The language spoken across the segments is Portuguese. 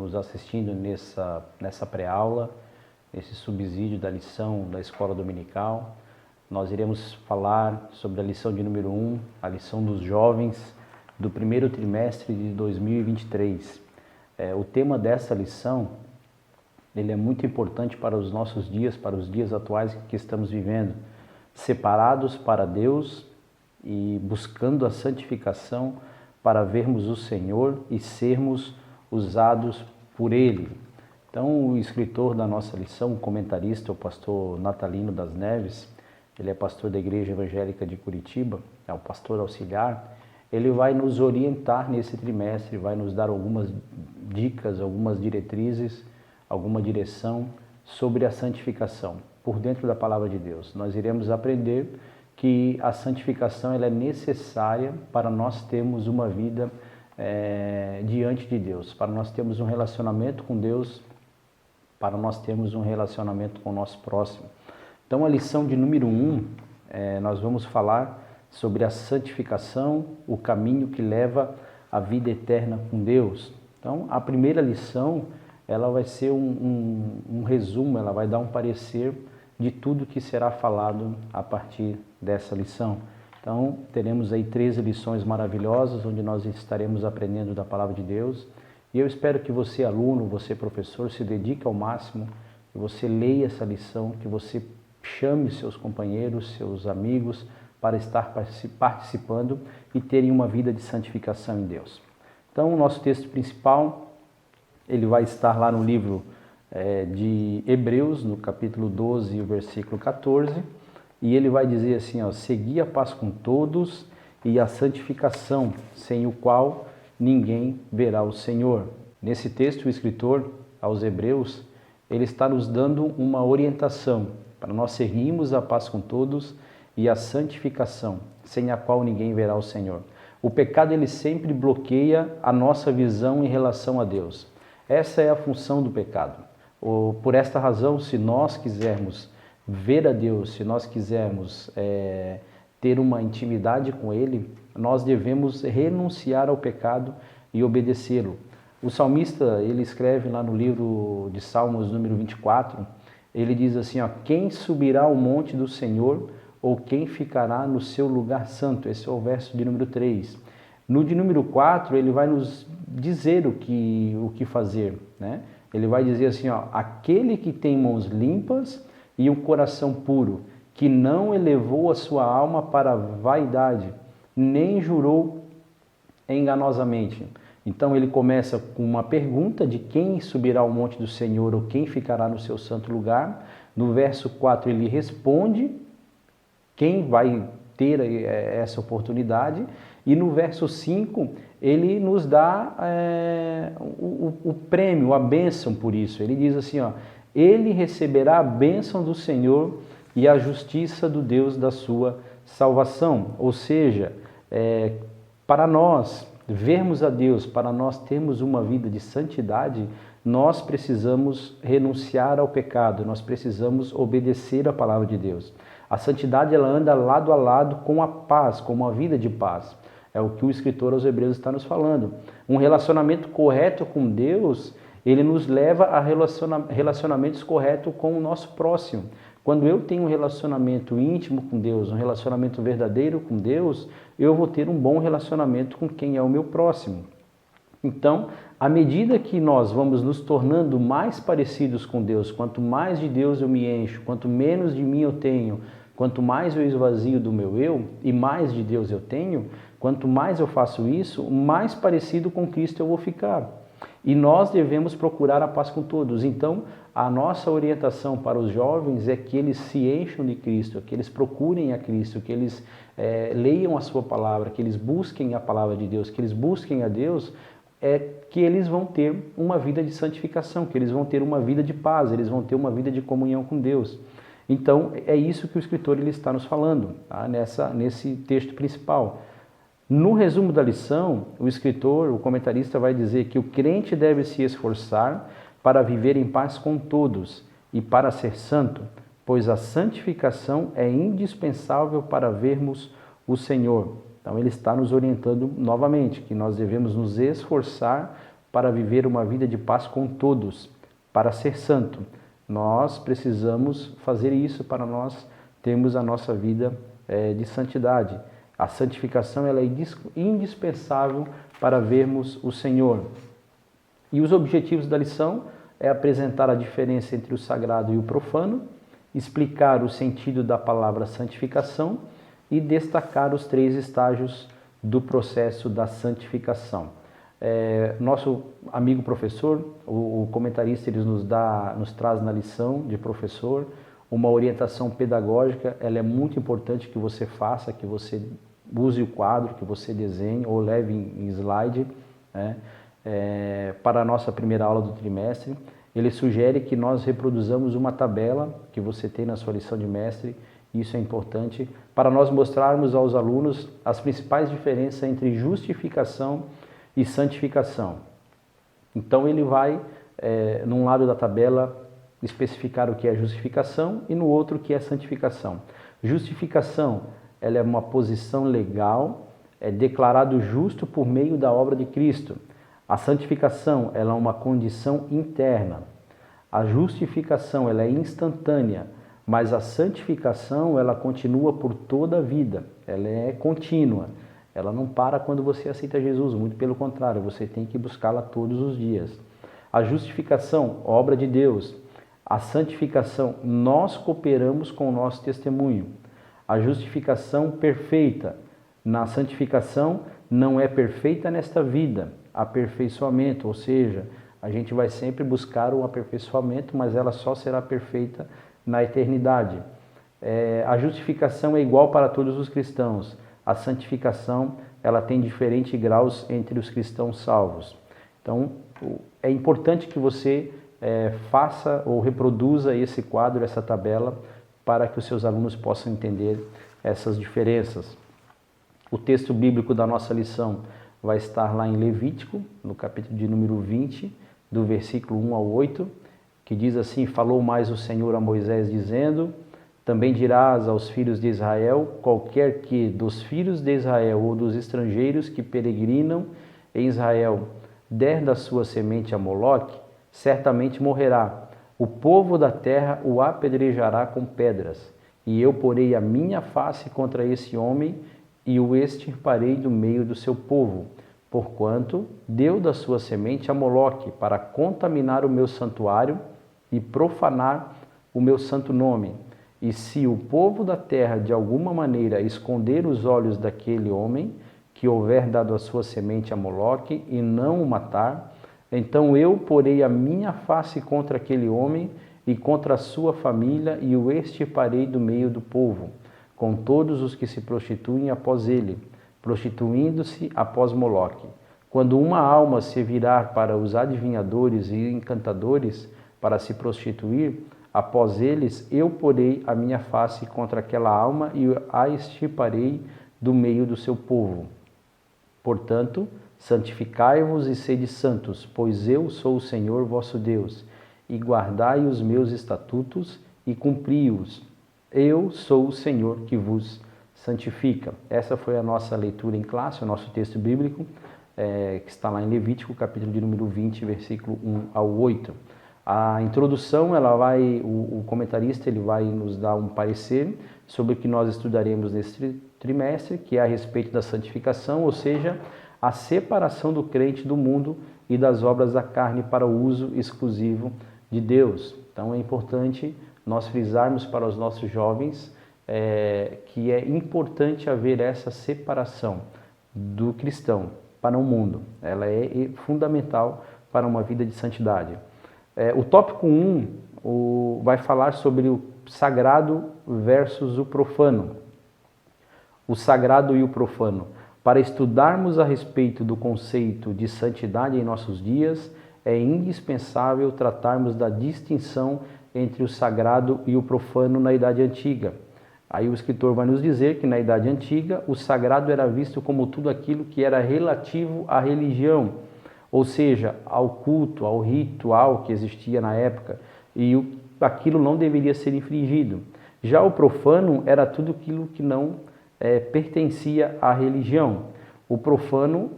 nos assistindo nessa pré-aula, nesse subsídio da lição da Escola Dominical. Nós iremos falar sobre a lição de número 1, a lição dos jovens do primeiro trimestre de 2023. O tema dessa lição, ele é muito importante para os nossos dias, para os dias atuais que estamos vivendo, separados para Deus e buscando a santificação para vermos o Senhor e sermos usados por Ele. Então, o escritor da nossa lição, o comentarista, o pastor Natalino das Neves, ele é pastor da Igreja Evangélica de Curitiba, é o pastor auxiliar. Ele vai nos orientar nesse trimestre, vai nos dar algumas dicas, algumas diretrizes, alguma direção sobre a santificação, por dentro da palavra de Deus. Nós iremos aprender que a santificação ela é necessária para nós termos uma vida diante de Deus, para nós termos um relacionamento com Deus, para nós termos um relacionamento com o nosso próximo. Então, a lição de número 1, nós vamos falar sobre a santificação, o caminho que leva à vida eterna com Deus. Então, a primeira lição, ela vai ser um resumo, ela vai dar um parecer de tudo que será falado a partir dessa lição. Então, teremos aí 13 lições maravilhosas, onde nós estaremos aprendendo da palavra de Deus. E eu espero que você, aluno, você, professor, se dedique ao máximo, que você leia essa lição, que você chame seus companheiros, seus amigos, para estar participando e terem uma vida de santificação em Deus. Então, o nosso texto principal, ele vai estar lá no livro de Hebreus, no capítulo 12, versículo 14, e ele vai dizer assim, segui a paz com todos e a santificação, sem o qual ninguém verá o Senhor. Nesse texto, o escritor aos Hebreus, ele está nos dando uma orientação para nós seguirmos a paz com todos e a santificação, sem a qual ninguém verá o Senhor. O pecado, ele sempre bloqueia a nossa visão em relação a Deus. Essa é a função do pecado. Por esta razão, se nós quisermos ver a Deus, se nós quisermos ter uma intimidade com Ele, nós devemos renunciar ao pecado e obedecê-lo. O salmista, ele escreve lá no livro de Salmos, número 24, ele diz assim, quem subirá ao monte do Senhor ou quem ficará no seu lugar santo? Esse é o verso de número 3. No de número 4, ele vai nos dizer o que fazer, né? Ele vai dizer assim, aquele que tem mãos limpas e um coração puro, que não elevou a sua alma para a vaidade, nem jurou enganosamente. Então ele começa com uma pergunta de quem subirá ao monte do Senhor ou quem ficará no seu santo lugar. No verso 4 ele responde quem vai ter essa oportunidade. E no verso 5, ele nos dá o prêmio, a bênção por isso. Ele diz assim, ele receberá a bênção do Senhor e a justiça do Deus da sua salvação. Ou seja, para nós vermos a Deus, para nós termos uma vida de santidade, nós precisamos renunciar ao pecado, nós precisamos obedecer a palavra de Deus. A santidade, ela anda lado a lado com a paz, com uma vida de paz. É o que o escritor aos Hebreus está nos falando. Um relacionamento correto com Deus, ele nos leva a relacionamentos corretos com o nosso próximo. Quando eu tenho um relacionamento íntimo com Deus, um relacionamento verdadeiro com Deus, eu vou ter um bom relacionamento com quem é o meu próximo. Então, à medida que nós vamos nos tornando mais parecidos com Deus, quanto mais de Deus eu me encho, quanto menos de mim eu tenho, quanto mais eu esvazio do meu eu e mais de Deus eu tenho, quanto mais eu faço isso, mais parecido com Cristo eu vou ficar. E nós devemos procurar a paz com todos. Então, a nossa orientação para os jovens é que eles se encham de Cristo, que eles procurem a Cristo, que eles leiam a sua palavra, que eles busquem a palavra de Deus, que eles busquem a Deus, que eles vão ter uma vida de santificação, que eles vão ter uma vida de paz, eles vão ter uma vida de comunhão com Deus. Então, é isso que o escritor ele está nos falando, tá? Nesse texto principal. No resumo da lição, o escritor, o comentarista vai dizer que o crente deve se esforçar para viver em paz com todos e para ser santo, pois a santificação é indispensável para vermos o Senhor. Então ele está nos orientando novamente, que nós devemos nos esforçar para viver uma vida de paz com todos, para ser santo. Nós precisamos fazer isso para nós termos a nossa vida de santidade. A santificação ela é indispensável para vermos o Senhor. E os objetivos da lição é apresentar a diferença entre o sagrado e o profano, explicar o sentido da palavra santificação e destacar os 3 estágios do processo da santificação. Nosso amigo professor, o comentarista, ele nos traz na lição de professor uma orientação pedagógica. Ela é muito importante que você faça, que você use o quadro, que você desenhe ou leve em slide, né? Para a nossa primeira aula do trimestre. Ele sugere que nós reproduzamos uma tabela que você tem na sua lição de mestre. Isso é importante para nós mostrarmos aos alunos as principais diferenças entre justificação e santificação. Então ele vai, num lado da tabela, especificar o que é justificação e no outro o que é santificação. Justificação, ela é uma posição legal, é declarado justo por meio da obra de Cristo. A santificação, ela é uma condição interna. A justificação, ela é instantânea, mas a santificação, ela continua por toda a vida. Ela é contínua. Ela não para quando você aceita Jesus, muito pelo contrário, você tem que buscá-la todos os dias. A justificação, obra de Deus. A santificação, nós cooperamos com o nosso testemunho. A justificação perfeita. Na santificação, não é perfeita nesta vida. Aperfeiçoamento, ou seja, a gente vai sempre buscar o aperfeiçoamento, mas ela só será perfeita na eternidade. A justificação é igual para todos os cristãos. A santificação, ela tem diferentes graus entre os cristãos salvos. Então, é importante que você faça ou reproduza esse quadro, essa tabela, para que os seus alunos possam entender essas diferenças. O texto bíblico da nossa lição vai estar lá em Levítico, no capítulo de número 20, do versículo 1 ao 8, que diz assim: falou mais o Senhor a Moisés, dizendo: também dirás aos filhos de Israel, qualquer que dos filhos de Israel ou dos estrangeiros que peregrinam em Israel der da sua semente a Moloque, certamente morrerá. O povo da terra o apedrejará com pedras, e eu porei a minha face contra esse homem e o extirparei do meio do seu povo, porquanto deu da sua semente a Moloque para contaminar o meu santuário e profanar o meu santo nome. E se o povo da terra de alguma maneira esconder os olhos daquele homem que houver dado a sua semente a Moloque e não o matar, então eu porei a minha face contra aquele homem e contra a sua família e o extirparei do meio do povo, com todos os que se prostituem após ele, prostituindo-se após Moloque. Quando uma alma se virar para os adivinhadores e encantadores para se prostituir, após eles eu porei a minha face contra aquela alma e a extirparei do meio do seu povo. Portanto, santificai-vos e sede santos, pois eu sou o Senhor vosso Deus, e guardai os meus estatutos e cumpri-os. Eu sou o Senhor que vos santifica. Essa foi a nossa leitura em classe, o nosso texto bíblico, que está lá em Levítico, capítulo de número 20, versículo 1 ao 8. A introdução, o comentarista ele vai nos dar um parecer sobre o que nós estudaremos neste trimestre, que é a respeito da santificação, ou seja, a separação do crente do mundo e das obras da carne para o uso exclusivo de Deus. Então é importante nós frisarmos para os nossos jovens que é importante haver essa separação do cristão para o mundo. Ela é fundamental para uma vida de santidade. O tópico 1 vai falar sobre o sagrado versus o profano. O sagrado e o profano. Para estudarmos a respeito do conceito de santidade em nossos dias, é indispensável tratarmos da distinção entre o sagrado e o profano na Idade Antiga. Aí o escritor vai nos dizer que na Idade Antiga o sagrado era visto como tudo aquilo que era relativo à religião, ou seja, ao culto, ao ritual que existia na época, e aquilo não deveria ser infringido. Já o profano era tudo aquilo que não pertencia à religião. O profano,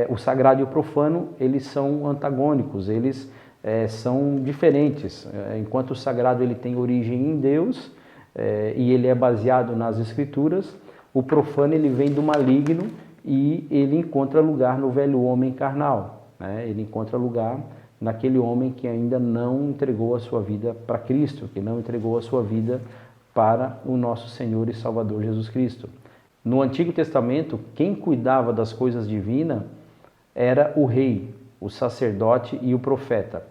o sagrado e o profano, eles são antagônicos, eles são diferentes. Enquanto o sagrado ele tem origem em Deus e ele é baseado nas Escrituras, o profano ele vem do maligno e ele encontra lugar no velho homem carnal, né? Ele encontra lugar naquele homem que ainda não entregou a sua vida para Cristo, que não entregou a sua vida para o nosso Senhor e Salvador Jesus Cristo. No Antigo Testamento, quem cuidava das coisas divinas era o rei, o sacerdote e o profeta.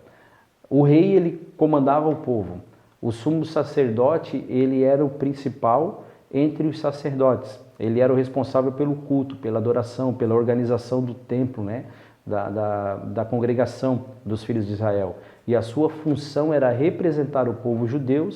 O rei, ele comandava o povo. O sumo sacerdote, ele era o principal entre os sacerdotes. Ele era o responsável pelo culto, pela adoração, pela organização do templo, né? Da congregação dos filhos de Israel. E a sua função era representar o povo judeu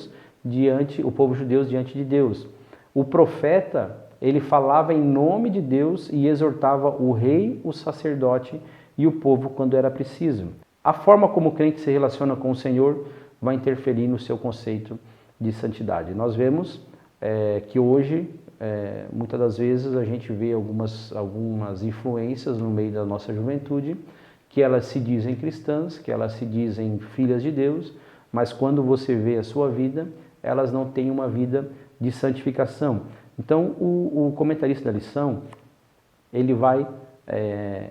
diante de Deus. O profeta, ele falava em nome de Deus e exortava o rei, o sacerdote e o povo quando era preciso. A forma como o crente se relaciona com o Senhor vai interferir no seu conceito de santidade. Nós vemos que hoje, muitas das vezes, a gente vê algumas influências no meio da nossa juventude, que elas se dizem cristãs, que elas se dizem filhas de Deus, mas quando você vê a sua vida, elas não têm uma vida de santificação. Então, o comentarista da lição, ele vai,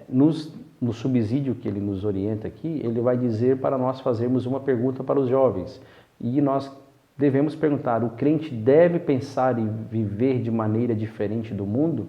no subsídio que ele nos orienta aqui, ele vai dizer para nós fazermos uma pergunta para os jovens. E nós devemos perguntar: o crente deve pensar e viver de maneira diferente do mundo?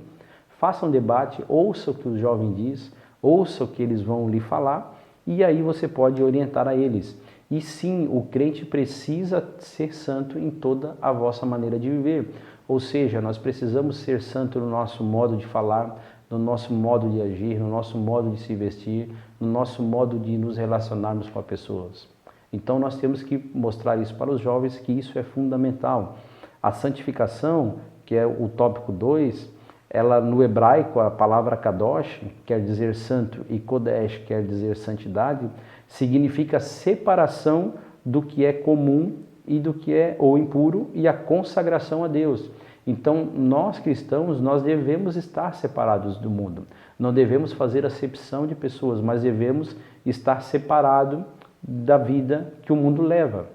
Faça um debate, ouça o que o jovem diz, ouça o que eles vão lhe falar, e aí você pode orientar a eles. E sim, o crente precisa ser santo em toda a vossa maneira de viver. Ou seja, nós precisamos ser santo no nosso modo de falar, no nosso modo de agir, no nosso modo de se vestir, no nosso modo de nos relacionarmos com as pessoas. Então nós temos que mostrar isso para os jovens, que isso é fundamental. A santificação, que é o tópico 2, ela no hebraico, a palavra kadosh, quer dizer santo, e kodesh, quer dizer santidade, significa separação do que é comum e do que é ou impuro e a consagração a Deus. Então, nós cristãos, nós devemos estar separados do mundo. Não devemos fazer acepção de pessoas, mas devemos estar separados da vida que o mundo leva.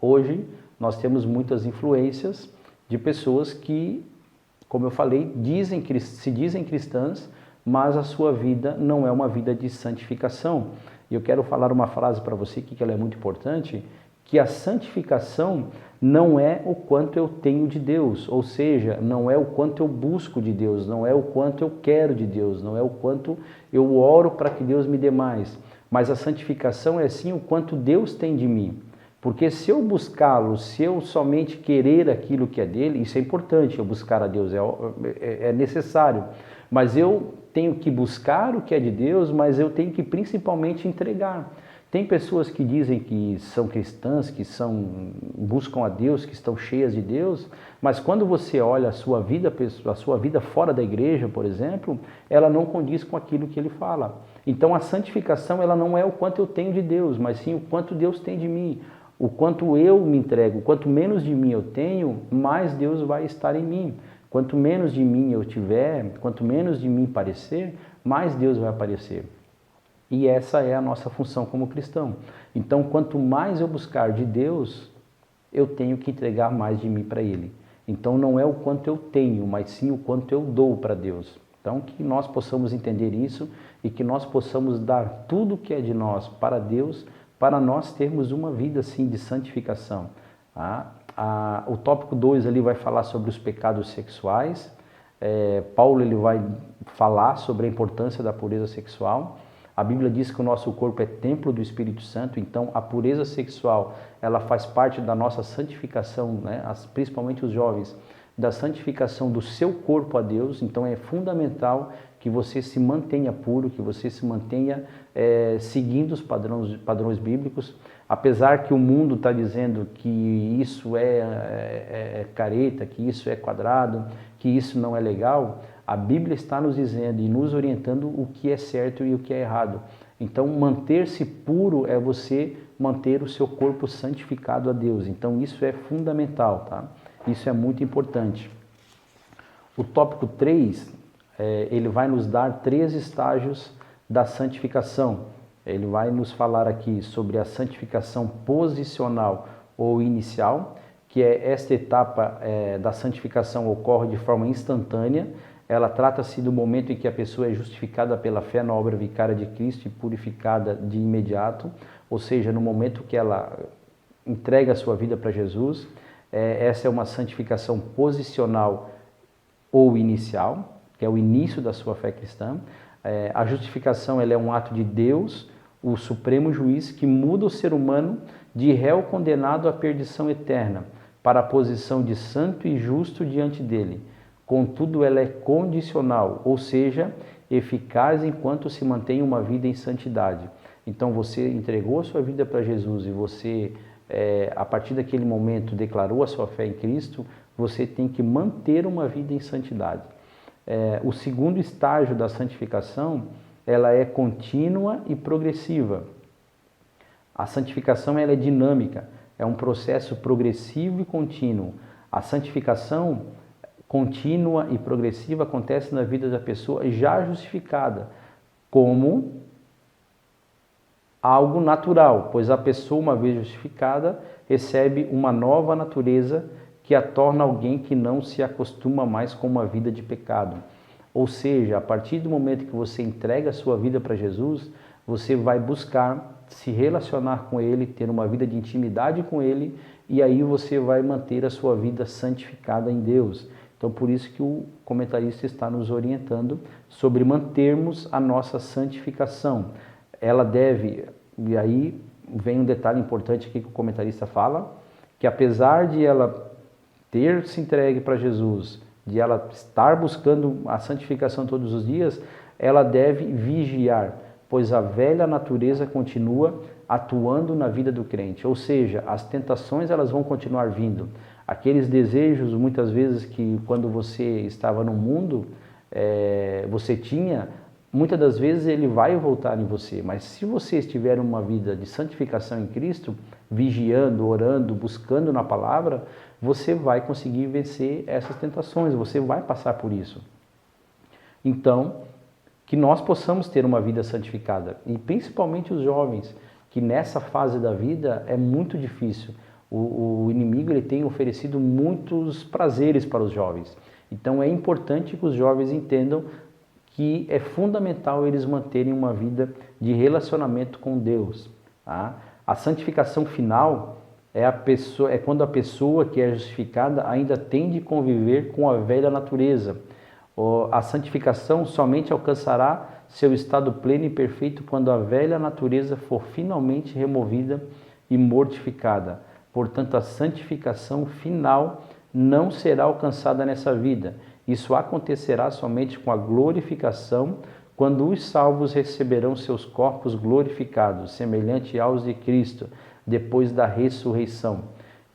Hoje, nós temos muitas influências de pessoas que, como eu falei, se dizem cristãs, mas a sua vida não é uma vida de santificação. E eu quero falar uma frase para você que ela é muito importante, que a santificação não é o quanto eu tenho de Deus, ou seja, não é o quanto eu busco de Deus, não é o quanto eu quero de Deus, não é o quanto eu oro para que Deus me dê mais, mas a santificação é sim o quanto Deus tem de mim. Porque se eu buscá-lo, se eu somente querer aquilo que é dele, isso é importante, eu buscar a Deus, é necessário, mas eu tenho que buscar o que é de Deus, mas eu tenho que principalmente entregar. Tem pessoas que dizem que são cristãs, que buscam a Deus, que estão cheias de Deus, mas quando você olha a sua vida fora da igreja, por exemplo, ela não condiz com aquilo que ele fala. Então a santificação ela não é o quanto eu tenho de Deus, mas sim o quanto Deus tem de mim. O quanto eu me entrego, quanto menos de mim eu tenho, mais Deus vai estar em mim. Quanto menos de mim eu tiver, quanto menos de mim parecer, mais Deus vai aparecer. E essa é a nossa função como cristão. Então, quanto mais eu buscar de Deus, eu tenho que entregar mais de mim para Ele. Então, não é o quanto eu tenho, mas sim o quanto eu dou para Deus. Então, que nós possamos entender isso e que nós possamos dar tudo que é de nós para Deus, para nós termos uma vida assim de santificação. O tópico 2 ali vai falar sobre os pecados sexuais. Paulo ele vai falar sobre a importância da pureza sexual. A Bíblia diz que o nosso corpo é templo do Espírito Santo, então a pureza sexual ela faz parte da nossa santificação, né? Principalmente os jovens, da santificação do seu corpo a Deus. Então é fundamental que você se mantenha puro, que você se mantenha seguindo os padrões bíblicos. Apesar que o mundo está dizendo que isso é careta, que isso é quadrado, que isso não é legal, a Bíblia está nos dizendo e nos orientando o que é certo e o que é errado. Então, manter-se puro é você manter o seu corpo santificado a Deus. Então, isso é fundamental, tá? Isso é muito importante. O tópico 3 ele vai nos dar 3 estágios da santificação. Ele vai nos falar aqui sobre a santificação posicional ou inicial, que é esta etapa da santificação ocorre de forma instantânea. Ela trata-se do momento em que a pessoa é justificada pela fé na obra vicária de Cristo e purificada de imediato, ou seja, no momento que ela entrega a sua vida para Jesus. Essa é uma santificação posicional ou inicial, que é o início da sua fé cristã. A justificação ela é um ato de Deus, o supremo juiz, que muda o ser humano de réu condenado à perdição eterna para a posição de santo e justo diante dele. Contudo, ela é condicional, ou seja, eficaz enquanto se mantém uma vida em santidade. Então você entregou a sua vida para Jesus e você, a partir daquele momento, declarou a sua fé em Cristo, você tem que manter uma vida em santidade. O segundo estágio da santificação, ela é contínua e progressiva. A santificação ela é dinâmica, é um processo progressivo e contínuo. A santificação contínua e progressiva acontece na vida da pessoa já justificada, como algo natural, pois a pessoa, uma vez justificada, recebe uma nova natureza que a torna alguém que não se acostuma mais com uma vida de pecado. Ou seja, a partir do momento que você entrega a sua vida para Jesus, você vai buscar se relacionar com Ele, ter uma vida de intimidade com Ele, e aí você vai manter a sua vida santificada em Deus. Então, por isso que o comentarista está nos orientando sobre mantermos a nossa santificação. Ela deve, e aí vem um detalhe importante aqui que o comentarista fala, que apesar de ela ter se entregue para Jesus, de ela estar buscando a santificação todos os dias, ela deve vigiar, pois a velha natureza continua atuando na vida do crente. Ou seja, as tentações elas vão continuar vindo. Aqueles desejos, muitas vezes, que quando você estava no mundo, você tinha, muitas das vezes ele vai voltar em você. Mas se você estiver uma vida de santificação em Cristo, vigiando, orando, buscando na palavra, você vai conseguir vencer essas tentações, você vai passar por isso. Então, que nós possamos ter uma vida santificada, e principalmente os jovens, que nessa fase da vida é muito difícil. O inimigo ele tem oferecido muitos prazeres para os jovens. Então é importante que os jovens entendam que é fundamental eles manterem uma vida de relacionamento com Deus. Tá? A santificação final é quando a pessoa que é justificada ainda tem de conviver com a velha natureza. A santificação somente alcançará seu estado pleno e perfeito quando a velha natureza for finalmente removida e mortificada. Portanto, a santificação final não será alcançada nessa vida. Isso acontecerá somente com a glorificação, quando os salvos receberão seus corpos glorificados, semelhante aos de Cristo, depois da ressurreição.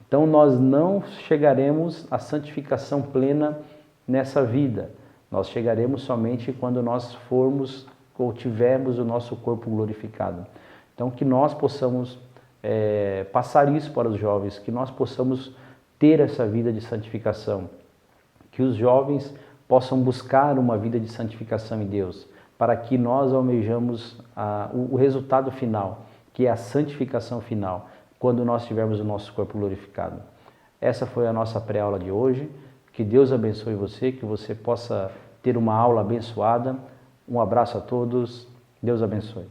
Então, nós não chegaremos à santificação plena nessa vida. Nós chegaremos somente quando nós formos ou tivermos o nosso corpo glorificado. Então, que nós possamos passar isso para os jovens, que nós possamos ter essa vida de santificação, que os jovens possam buscar uma vida de santificação em Deus, para que nós almejamos o resultado final, que é a santificação final, quando nós tivermos o nosso corpo glorificado. Essa foi a nossa pré-aula de hoje. Que Deus abençoe você, que você possa ter uma aula abençoada. Um abraço a todos. Deus abençoe.